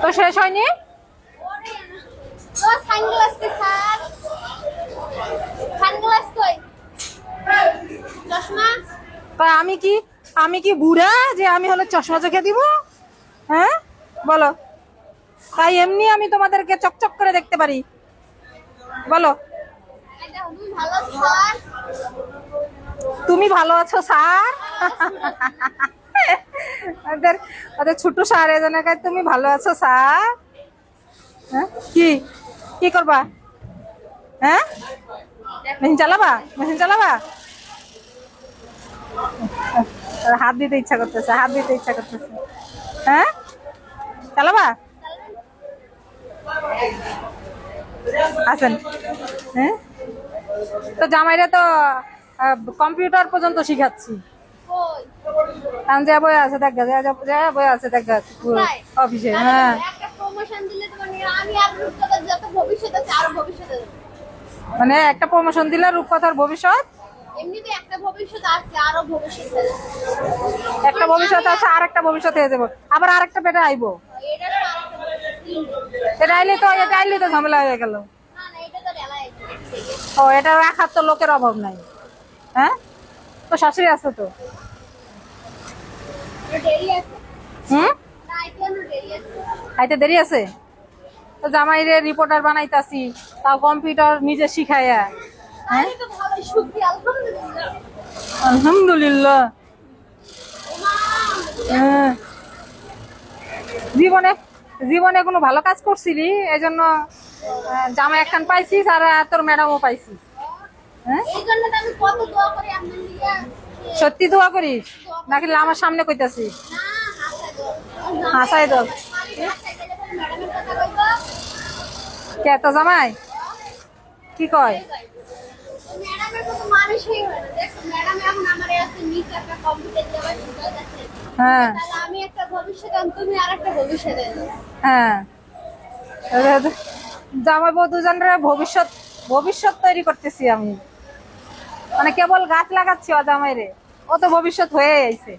তো শেষ হয়নি? ও সানগ্লাস কে স্যার, সানগ্লাস কই? চশমা? তা আমি কি বুড়া যে আমি হলো চশমা চোখে দিব? হ্যাঁ বলো। তাই এমনি আমি তোমাদেরকে চকচক করে দেখতে পারি। বলো। এটা তুমি ভালো স্যার। তুমি ভালো আছো স্যার? ওদের ওদের ছোট স্যার এজন্য কয় তুমি ভালো আছো স্যার। হ্যাঁ কি কি করবা? হ্যাঁ মেশিন চালাবা? মেশিন চালাবা? হাত দিতে ইচ্ছা করতেছে, হাত দিতে ইচ্ছা করতেছে। হ্যাঁ চালাবা? আছেন? হ্যাঁ তো জামাইরা তো কম্পিউটার পর্যন্ত শিখাচ্ছি। কই? কারণ যে বই আছে দেখ বই আছে দেখ তাই? অফিসে। হ্যাঁ একটা প্রমোশন দিলে তোমার আমি আর রূপকথার যত ভবিষ্যৎ আছে আরো ভবিষ্যৎ আছে। মানে একটা প্রমোশন দিলে রূপকথার ভবিষ্যৎ, এমনিতে একটা ভবিষ্যৎ আছে আরো ভবিষ্যৎ আছে। একটা ভবিষ্যৎ আছে আর একটা ভবিষ্যৎ হয়ে যাবো, আবার আরেকটা পেটে আইবো। এটা তো আরেকটা ভবিষ্যৎ। এটা আইলে তো ঝামেলা হয়ে গেল। না না, এটা তো রেলাই। ও এটা রাখার তো লোকের অভাব নাই। হ্যাঁ তো শাশুড়ি আছে তো। দেরি আছে। হুম না এটা দেরি আছে। আইতে দেরি আছে। তো জামাইরে রিপোর্টার বানাইতাছি, তাও কম্পিউটার নিজে শিখাইয়া। হ্যাঁ আমি তো ভালোই সুখী আলহামদুলিল্লাহ। আলহামদুলিল্লাহ। ওমা, হ্যাঁ জীবনে জীবনে কোনো ভালো কাজ করছিলি এই জন্য জামাই একখান পাইছিস আর তোর ম্যাডামও পাইছিস। হ্যাঁ এই জন্য তো আমি কত দোয়া করি আপনার লিগে। সত্যি দোয়া করিস নাকি আমার সামনে কইতাছিস? না, হাসাই দাও। হাসাই দাও। হাসাই গেলে পরে ম্যাডামের কথা কইবো। কে তো জামাই কি কয়? ম্যাডামের কত মানুষই হয় না। দেখো ম্যাডাম এখন আমার আছে নিচে একটা কম্পিউটার দেওয়া শিখাইতেছে। হ্যাঁ তাহলে আমি একটা ভবিষ্যৎ আর তুমি আর একটা ভবিষ্যৎ এনে দাও। হ্যাঁ জামাই বউ দুজনের ভবিষ্যৎ ভবিষ্যৎ তৈরি করতেছি আমি, মানে কেবল গাছ লাগাচ্ছি ও জামাইরে, ও তো ভবিষ্যৎ হয়ে আইছে।